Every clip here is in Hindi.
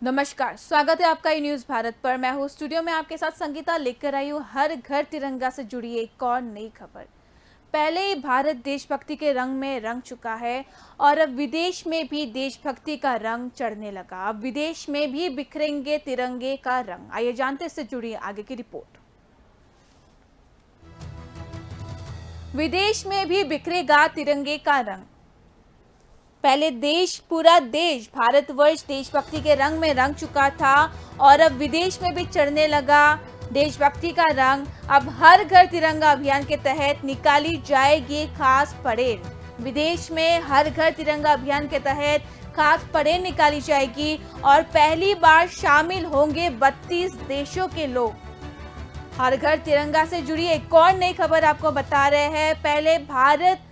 नमस्कार, स्वागत है आपका ई न्यूज़ भारत पर। मैं हूँ स्टूडियो में आपके साथ संगीता, लेकर आई हूँ हर घर तिरंगा से जुड़ी एक और नई खबर। पहले ही भारत देशभक्ति के रंग में रंग चुका है और अब विदेश में भी देशभक्ति का रंग चढ़ने लगा। अब विदेश में भी बिखरेंगे तिरंगे का रंग। आइए जानते इससे जुड़ी आगे की रिपोर्ट। विदेश में भी बिखरेगा तिरंगे का रंग। पहले पूरा देश भारतवर्ष देशभक्ति के रंग में रंग चुका था और अब विदेश में भी चढ़ने लगा देशभक्ति का रंग। अब हर घर तिरंगा अभियान के तहत निकाली जाएगी खास परेड। विदेश में हर घर तिरंगा अभियान के तहत खास परेड निकाली जाएगी और पहली बार शामिल होंगे 32 देशों के लोग। हर घर तिरंगा से जुड़ी एक और नई खबर आपको बता रहे हैं। पहले भारत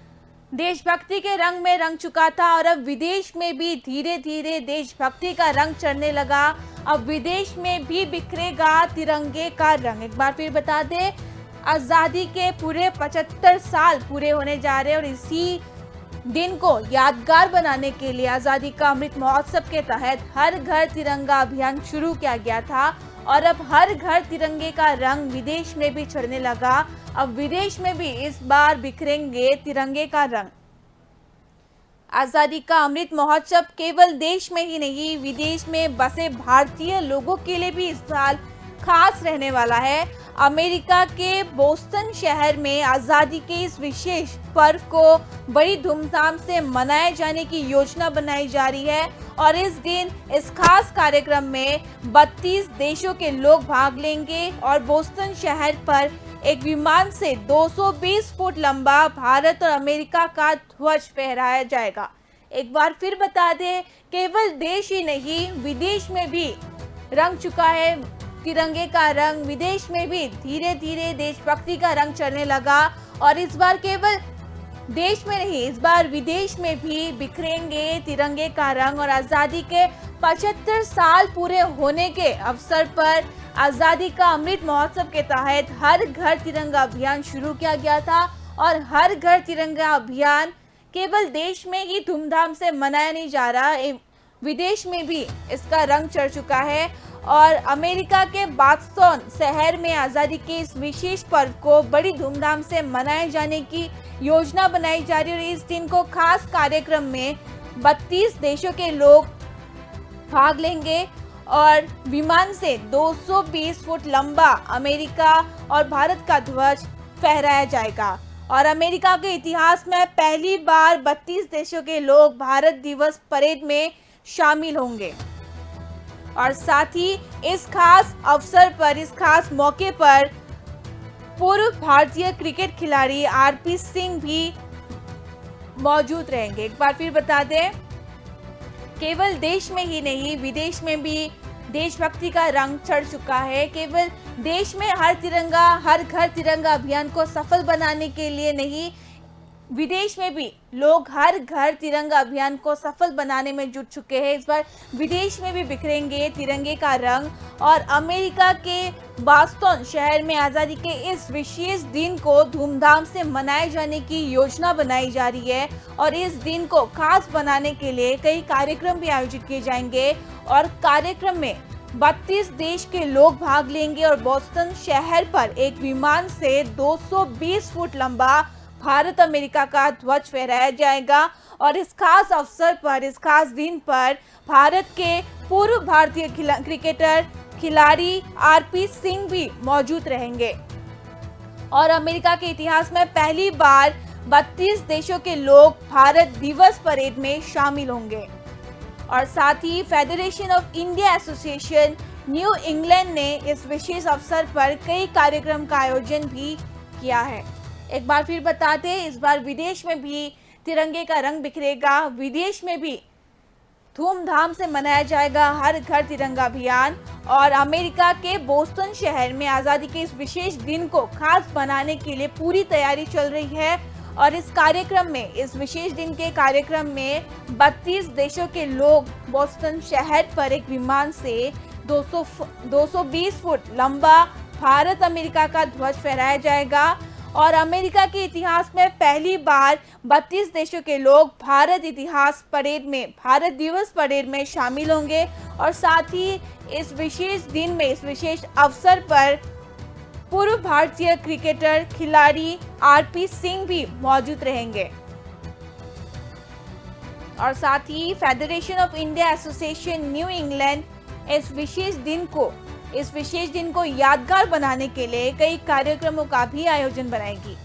देशभक्ति के रंग में रंग चुका था और अब विदेश में भी धीरे धीरे देशभक्ति का रंग चढ़ने लगा। अब विदेश में भी बिखरेगा तिरंगे का रंग। एक बार फिर बता दें, आजादी के पूरे 75 साल पूरे होने जा रहे हैं और इसी दिन को यादगार बनाने के लिए आजादी का अमृत महोत्सव के तहत हर घर तिरंगा अभियान शुरू किया गया था और अब हर घर तिरंगे का रंग विदेश में भी चढ़ने लगा। अब विदेश में भी इस बार बिखरेंगे तिरंगे का रंग। आजादी का अमृत महोत्सव केवल देश में ही नहीं, विदेश में बसे भारतीय लोगों के लिए भी इस साल खास रहने वाला है। अमेरिका के बोस्टन शहर में आजादी के इस विशेष पर्व को बड़ी धूमधाम से मनाए जाने की योजना बनाई जा रही है और इस दिन इस खास कार्यक्रम में 32 देशों के लोग भाग लेंगे और बोस्टन शहर पर एक विमान से 220 फुट लंबा भारत और अमेरिका का ध्वज फहराया जाएगा। एक बार फिर बता दें, केवल देश ही नहीं, विदेश में भी रंग चुका है तिरंगे का रंग। विदेश में भी धीरे धीरे देशभक्ति का रंग चढ़ने लगा और इस बार केवल देश में नहीं, इस बार विदेश में भी बिखरेंगे तिरंगे का रंग। और आजादी के 75 साल पूरे होने के अवसर पर आजादी का अमृत महोत्सव के तहत हर घर तिरंगा अभियान शुरू किया गया था और हर घर तिरंगा अभियान केवल देश में ही धूमधाम से मनाया नहीं जा रहा, विदेश में भी इसका रंग चढ़ चुका है। और अमेरिका के बॉस्टन शहर में आजादी के इस विशेष पर्व को बड़ी धूमधाम से मनाए जाने की योजना बनाई जा रही है और इस दिन को खास कार्यक्रम में 32 देशों के लोग भाग लेंगे और विमान से 220 फुट लंबा अमेरिका और भारत का ध्वज फहराया जाएगा। और अमेरिका के इतिहास में पहली बार 32 देशों के लोग भारत दिवस परेड में शामिल होंगे। और साथ ही इस खास अवसर पर, इस खास मौके पर पूर्व भारतीय क्रिकेट खिलाड़ी आरपी सिंह भी मौजूद रहेंगे। एक बार फिर बता दें, केवल देश में ही नहीं, विदेश में भी देशभक्ति का रंग चढ़ चुका है। केवल देश में हर घर तिरंगा अभियान को सफल बनाने के लिए नहीं, विदेश में भी लोग हर घर तिरंगा अभियान को सफल बनाने में जुट चुके हैं। इस बार विदेश में भी बिखरेंगे तिरंगे का रंग और अमेरिका के बॉस्टन शहर में आज़ादी के इस विशेष दिन को धूमधाम से मनाए जाने की योजना बनाई जा रही है और इस दिन को खास बनाने के लिए कई कार्यक्रम भी आयोजित किए जाएंगे और कार्यक्रम में 32 देश के लोग भाग लेंगे और बॉस्टन शहर पर एक विमान से 220 फुट लंबा भारत अमेरिका का ध्वज फहराया जाएगा और इस खास अवसर पर, इस खास दिन पर भारत के पूर्व भारतीय क्रिकेटर खिलाड़ी आरपी सिंह भी मौजूद रहेंगे और अमेरिका के इतिहास में पहली बार 32 देशों के लोग भारत दिवस परेड में शामिल होंगे। और साथ ही federation of India association New England ने इस विशेष अवसर पर कई कार्यक्रम का आयोजन भी किया है। एक बार फिर बता दें, इस बार विदेश में भी तिरंगे का रंग बिखरेगा। विदेश में भी धूमधाम से मनाया जाएगा हर घर तिरंगा अभियान और अमेरिका के बोस्टन शहर में आज़ादी के इस विशेष दिन को खास बनाने के लिए पूरी तैयारी चल रही है और इस कार्यक्रम में, इस विशेष दिन के कार्यक्रम में 32 देशों के लोग बोस्टन शहर पर एक विमान से 220 फुट लंबा भारत अमेरिका का ध्वज फहराया जाएगा और अमेरिका के इतिहास में पहली बार 32 देशों के लोग भारत दिवस परेड में शामिल होंगे और साथ ही इस विशेष दिन में, इस विशेष अवसर पर पूर्व भारतीय क्रिकेटर खिलाड़ी आरपी सिंह भी मौजूद रहेंगे। और साथ ही federation of India association New England इस विशेष दिन को यादगार बनाने के लिए कई कार्यक्रमों का भी आयोजन बनाएगी।